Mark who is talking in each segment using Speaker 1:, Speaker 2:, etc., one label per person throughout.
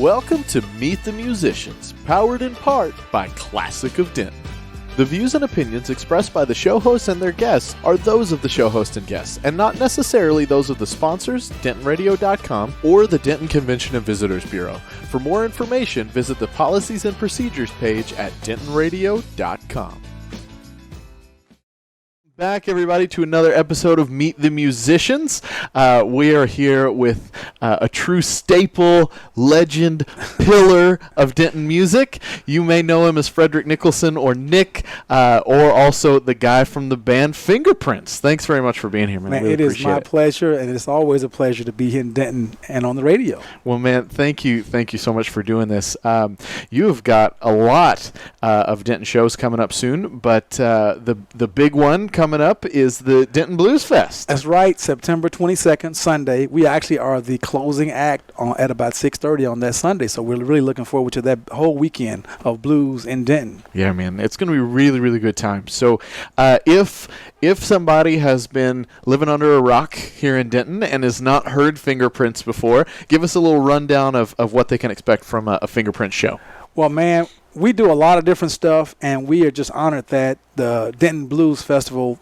Speaker 1: Welcome to Meet the Musicians, powered in part by Classic of Denton. The views and opinions expressed by the show hosts and their guests are those of the show host and guests, and not necessarily those of the sponsors, DentonRadio.com, or the Denton Convention and Visitors Bureau. For more information, visit the Policies and Procedures page at DentonRadio.com. Back, everybody, to another episode of Meet the Musicians. We are here with a true staple, legend, pillar of Denton music. You may know him as Frederick Nichelson or Nick, or also the guy from the band Fingerprints. Thanks very much for being here, man.
Speaker 2: Man,
Speaker 1: really
Speaker 2: it is my pleasure, and it's always a pleasure to be here in Denton and on the radio.
Speaker 1: Well, man, thank you so much for doing this. You have got a lot of Denton shows coming up soon, but the big one coming up is the Denton Blues Fest.
Speaker 2: That's right, September 22nd, Sunday. We actually are the closing act at about 6:30 on that Sunday, so we're really looking forward to that whole weekend of blues in Denton.
Speaker 1: Yeah, man, it's going to be a really, really good time. So if somebody has been living under a rock here in Denton and has not heard Fingerprints before, give us a little rundown of what they can expect from a Fingerprints show.
Speaker 2: Well, man, we do a lot of different stuff, and we are just honored that the Denton Blues Festival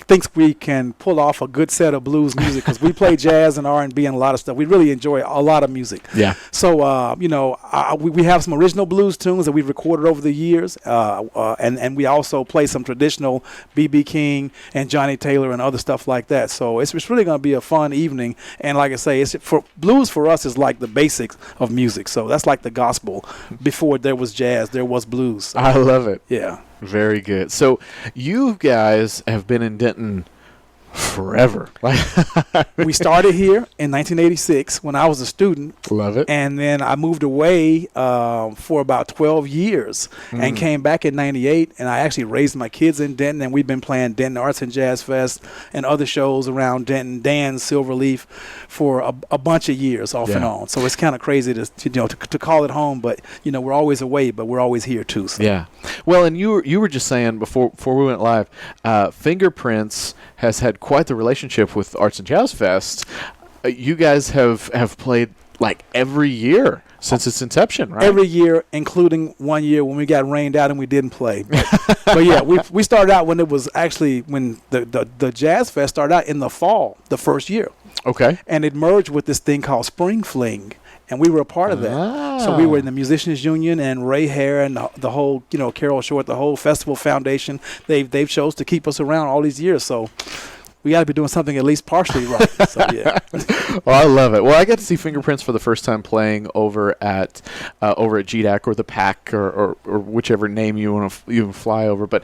Speaker 2: thinks we can pull off a good set of blues music, because we play jazz and R&B and a lot of stuff. We really enjoy a lot of music.
Speaker 1: Yeah.
Speaker 2: So, we have some original blues tunes that we've recorded over the years, and we also play some traditional B.B. King and Johnny Taylor and other stuff like that. So it's really going to be a fun evening. And like I say, blues for us is like the basics of music. So that's like the gospel. Before there was jazz, there was blues. So,
Speaker 1: I love it.
Speaker 2: Yeah.
Speaker 1: Very good. So you guys have been in Denton forever.
Speaker 2: We started here in 1986 when I was a student.
Speaker 1: Love it.
Speaker 2: And then I moved away for about 12 years and came back in 98. And I actually raised my kids in Denton, and we've been playing Denton Arts and Jazz Fest and other shows around Denton, Dan's Silverleaf, for a bunch of years off and on. So it's kind of crazy to call it home, but we're always away, but we're always here too. So.
Speaker 1: Yeah. Well, and you were just saying before we went live, Fingerprints has had quite the relationship with Arts and Jazz Fest. You guys have played like every year since its inception, right?
Speaker 2: Every year, including one year when we got rained out and we didn't play. But yeah, we started out when it was actually when the Jazz Fest started out in the fall, the first year.
Speaker 1: Okay.
Speaker 2: And it merged with this thing called Spring Fling. And we were a part of that. So we were in the Musicians Union, and Ray Hare and the whole, Carol Short, the whole festival foundation, they've chose to keep us around all these years. So we got to be doing something at least partially right. So yeah.
Speaker 1: Well, I love it. Well, I got to see Fingerprints for the first time playing over at GDAC or the PAC or whichever name you want to fly over. But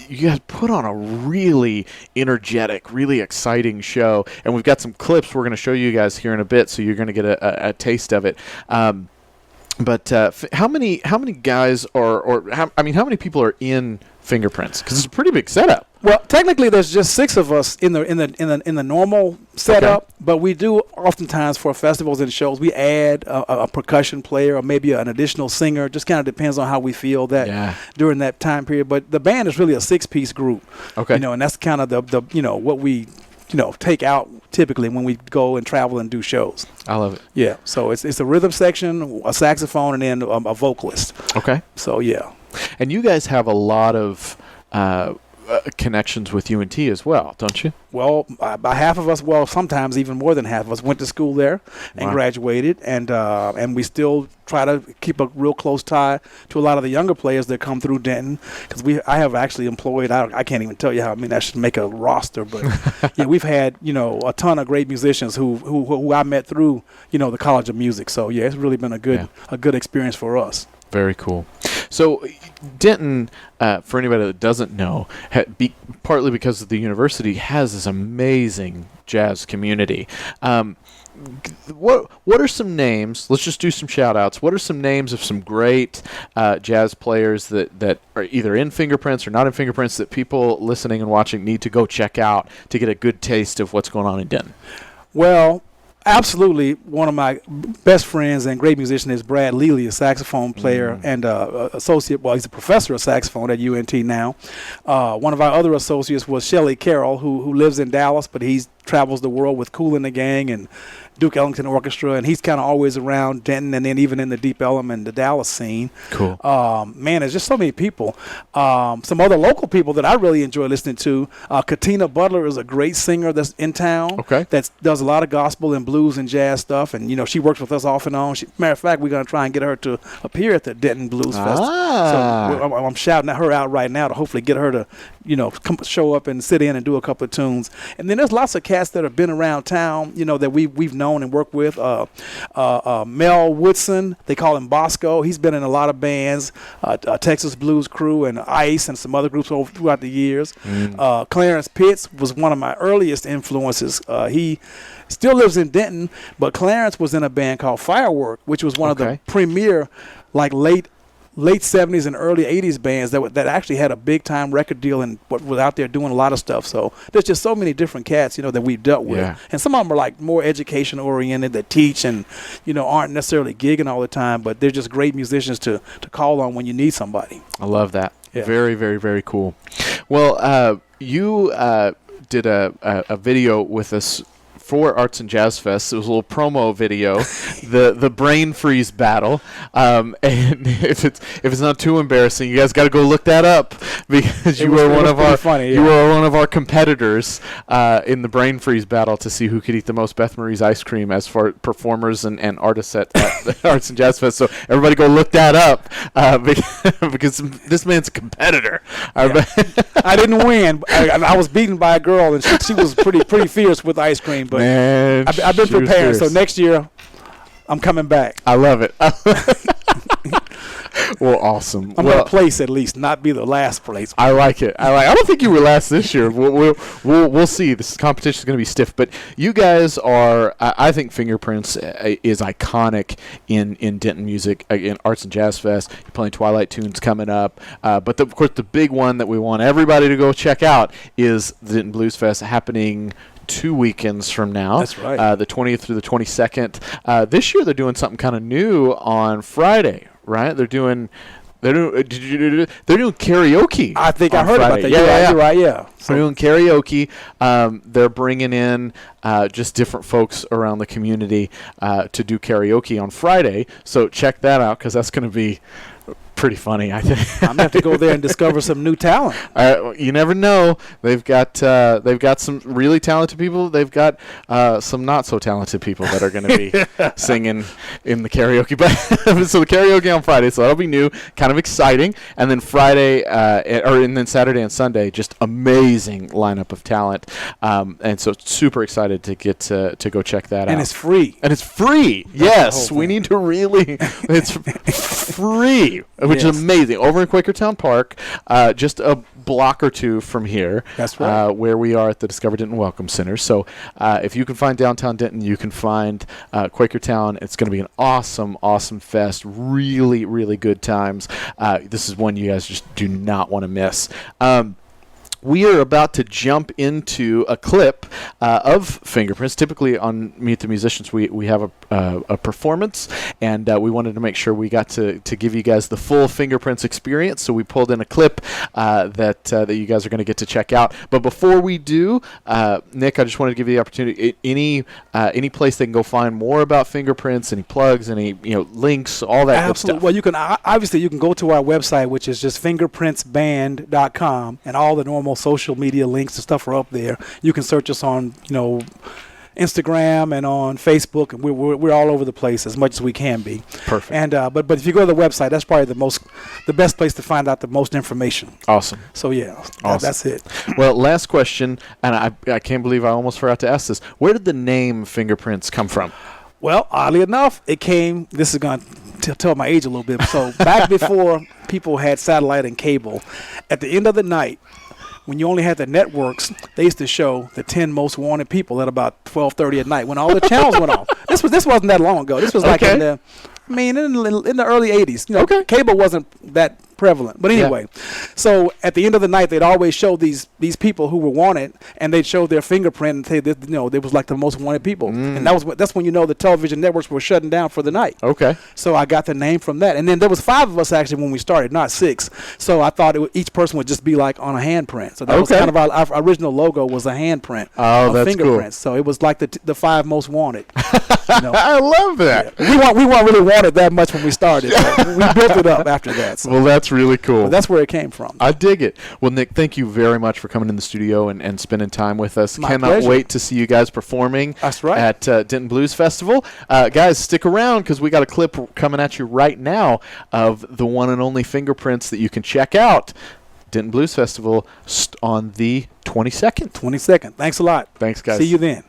Speaker 1: you guys put on a really energetic, really exciting show, and we've got some clips we're going to show you guys here in a bit, so you're going to get a taste of it. But how many guys how many people are in Fingerprints? Because it's a pretty big setup.
Speaker 2: Well, technically, there's just 6 of us in the normal setup, okay. But we do oftentimes for festivals and shows we add a percussion player or maybe an additional singer. Just kind of depends on how we feel that during that time period. But the band is really a 6-piece group. Okay, and that's kind of the what we take out typically when we go and travel and do shows.
Speaker 1: I love it.
Speaker 2: Yeah, so it's a rhythm section, a saxophone, and then a vocalist. Okay. So yeah.
Speaker 1: And you guys have a lot of connections with UNT as well, don't you?
Speaker 2: Well, about half of us, sometimes even more than half of us, went to school there and graduated, and we still try to keep a real close tie to a lot of the younger players that come through Denton, because I have actually employed, I can't even tell you how, I should make a roster, but yeah, we've had, a ton of great musicians who I met through, the College of Music. So yeah, it's really been a good experience for us.
Speaker 1: Very cool. So Denton, for anybody that doesn't know, partly because of the university, has this amazing jazz community. What are some names? Let's just do some shout-outs. What are some names of some great jazz players that are either in Fingerprints or not in Fingerprints that people listening and watching need to go check out to get a good taste of what's going on in Denton?
Speaker 2: Well, absolutely, one of my best friends and great musician is Brad Lely, a saxophone player and associate. Well, he's a professor of saxophone at UNT now. One of our other associates was Shelley Carroll, who lives in Dallas, but he's travels the world with Kool and the Gang and Duke Ellington Orchestra, and he's kind of always around Denton, and then even in the Deep Ellum, the Dallas scene.
Speaker 1: Cool.
Speaker 2: Man, there's just so many people. Some other local people that I really enjoy listening to. Katina Butler is a great singer that's in town.
Speaker 1: Okay.
Speaker 2: That does a lot of gospel and blues and jazz stuff, and she works with us off and on. Matter of fact, we're going to try and get her to appear at the Denton Blues Festival. So I'm shouting at her out right now to hopefully get her to, come show up and sit in and do a couple of tunes. And then there's lots of cats that have been around town, that we've known and worked with. Mel Woodson, they call him Bosco. He's been in a lot of bands, Texas Blues Crew and Ice and some other groups throughout the years. Clarence Pitts was one of my earliest influences. He still lives in Denton, but Clarence was in a band called Firework, which was one of the premier, late 70s and early 80s bands that actually had a big time record deal and was out there doing a lot of stuff. So there's just so many different cats, that we've dealt with.
Speaker 1: Yeah.
Speaker 2: And some of them are more education oriented, that teach and, aren't necessarily gigging all the time, but they're just great musicians to call on when you need somebody.
Speaker 1: I love that.
Speaker 2: Yeah.
Speaker 1: Very, very, very cool. Well, you did a video with us for Arts and Jazz Fest. It was a little promo video, the brain freeze battle. And if it's not too embarrassing, you guys got to go look that up, because you were one of our competitors in the brain freeze battle to see who could eat the most Beth Marie's ice cream as far performers and artists at the Arts and Jazz Fest. So everybody go look that up, because this man's a competitor.
Speaker 2: Yeah. I didn't win. I was beaten by a girl, and she was pretty fierce with ice cream. But
Speaker 1: man,
Speaker 2: I've been preparing, so next year I'm coming back.
Speaker 1: I love it. Well, awesome.
Speaker 2: I'm gonna place at least, not be the last place.
Speaker 1: I like it. I don't think you were last this year. We'll see. This competition is going to be stiff, but you guys are. I think Fingerprints is iconic in Denton music, in Arts and Jazz Fest. You're playing Twilight tunes coming up, but of course the big one that we want everybody to go check out is the Denton Blues Fest, happening 2 weekends from now.
Speaker 2: That's right.
Speaker 1: The 20th through the 22nd. This year they're doing something kind of new on Friday, right? They're doing karaoke.
Speaker 2: I think I
Speaker 1: on
Speaker 2: heard
Speaker 1: Friday.
Speaker 2: about that.
Speaker 1: Yeah,
Speaker 2: You're right. Yeah.
Speaker 1: So they're doing karaoke. They're bringing in just different folks around the community to do karaoke on Friday. So check that out, because that's going to be pretty funny, I think.
Speaker 2: I'm gonna have to go there and discover some new talent.
Speaker 1: You never know. They've got some really talented people. They've got some not so talented people that are going to be singing in the karaoke. But so the karaoke on Friday, so that'll be new, kind of exciting. And then Friday, and then Saturday and Sunday, just amazing lineup of talent. And so super excited to get to go check that out.
Speaker 2: And it's free.
Speaker 1: That's yes, we need to really. It's free, which is amazing. Over in Quakertown Park, just a block or two from here.
Speaker 2: That's right.
Speaker 1: Where we are at the Discover Denton Welcome Center. So if you can find downtown Denton, you can find Quakertown. It's going to be an awesome, awesome fest. Really, really good times. This is one you guys just do not want to miss. We are about to jump into a clip of Fingerprints. Typically on Meet the Musicians, we have a performance, and we wanted to make sure we got to give you guys the full Fingerprints experience. So we pulled in a clip that you guys are going to get to check out. But before we do, Nick, I just wanted to give you the opportunity. Any place they can go find more about Fingerprints, any plugs, any links, all that good stuff.
Speaker 2: Well, you can go to our website, which is just fingerprintsband.com, and all the normal social media links and stuff are up there. You can search us on Instagram and on Facebook, and we're all over the place as much as we can be.
Speaker 1: Perfect.
Speaker 2: And but if you go to the website, that's probably the best place to find out the most information.
Speaker 1: Awesome.
Speaker 2: So that's it.
Speaker 1: Well, last question, and I can't believe I almost forgot to ask this. Where did the name Fingerprints come from?
Speaker 2: Well, oddly enough, it came. This is going to tell my age a little bit. So back before people had satellite and cable, at the end of the night, when you only had the networks, they used to show the 10 most wanted people at about 12:30 at night when all the channels went off. This wasn't that long ago. This was like in the early 80s. Cable wasn't that prevalent. But anyway, so at the end of the night, they'd always show these people who were wanted, and they'd show their fingerprint and say that, they was like the most wanted people. And that's when the television networks were shutting down for the night.
Speaker 1: Okay.
Speaker 2: So I got the name from that. And then there was 5 of us actually when we started, not 6. So I thought each person would just be like on a handprint. So that was kind of our original logo was a handprint.
Speaker 1: Oh, that's
Speaker 2: fingerprints.
Speaker 1: cool.
Speaker 2: So it was like the 5 most wanted.
Speaker 1: I love that.
Speaker 2: Yeah. We weren't really wanted that much when we started. We built it up after that. So.
Speaker 1: Well, that's really cool.
Speaker 2: But that's where it came from.
Speaker 1: I dig it. Well, Nick, thank you very much for coming in the studio and spending time with us.
Speaker 2: My
Speaker 1: Cannot
Speaker 2: pleasure.
Speaker 1: wait to see you guys performing
Speaker 2: That's right.
Speaker 1: at Denton Blues Festival. Guys, stick around because we got a clip coming at you right now of the one and only Fingerprints that you can check out. Denton Blues Festival on the 22nd.
Speaker 2: 22nd. Thanks a lot.
Speaker 1: Thanks, guys.
Speaker 2: See you then.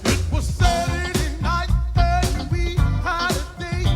Speaker 3: It was Saturday night and we had a date.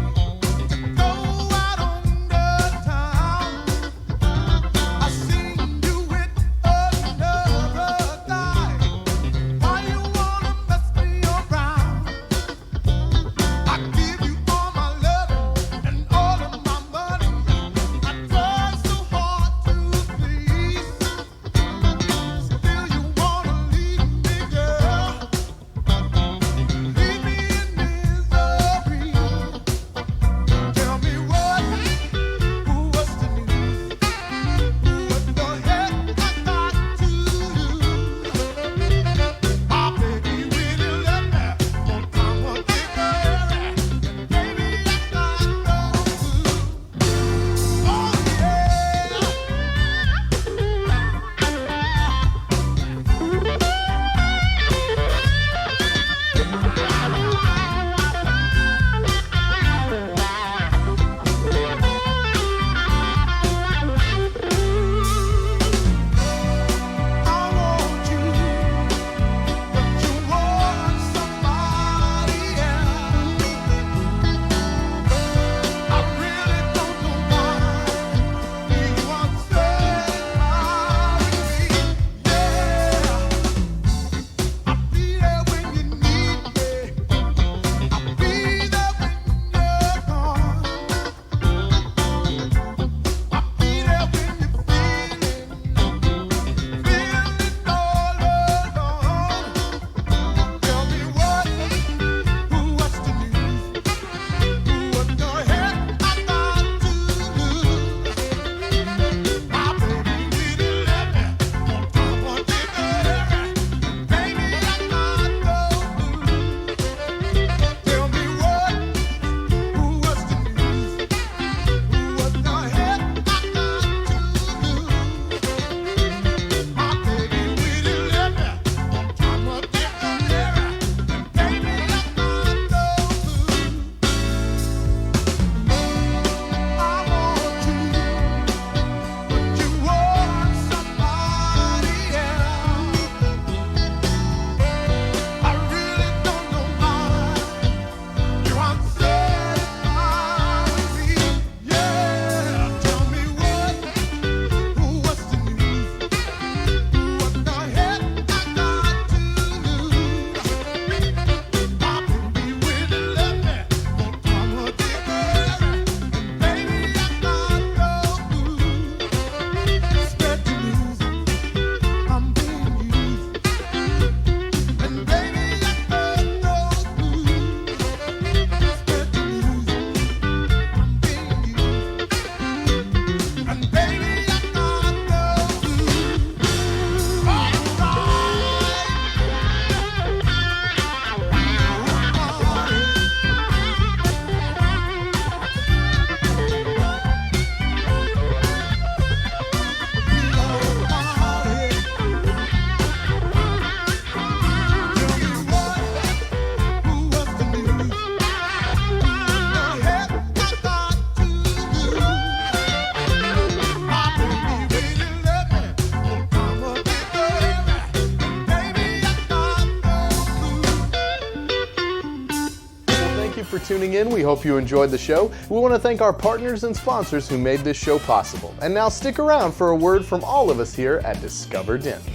Speaker 3: tuning in. We hope you enjoyed the show. We want to thank our partners and sponsors who made this show possible. And now stick around for a word from all of us here at Discover Denton.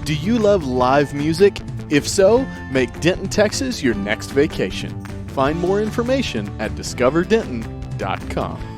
Speaker 3: Do you love live music? If so, make Denton, Texas your next vacation. Find more information at discoverdenton.com.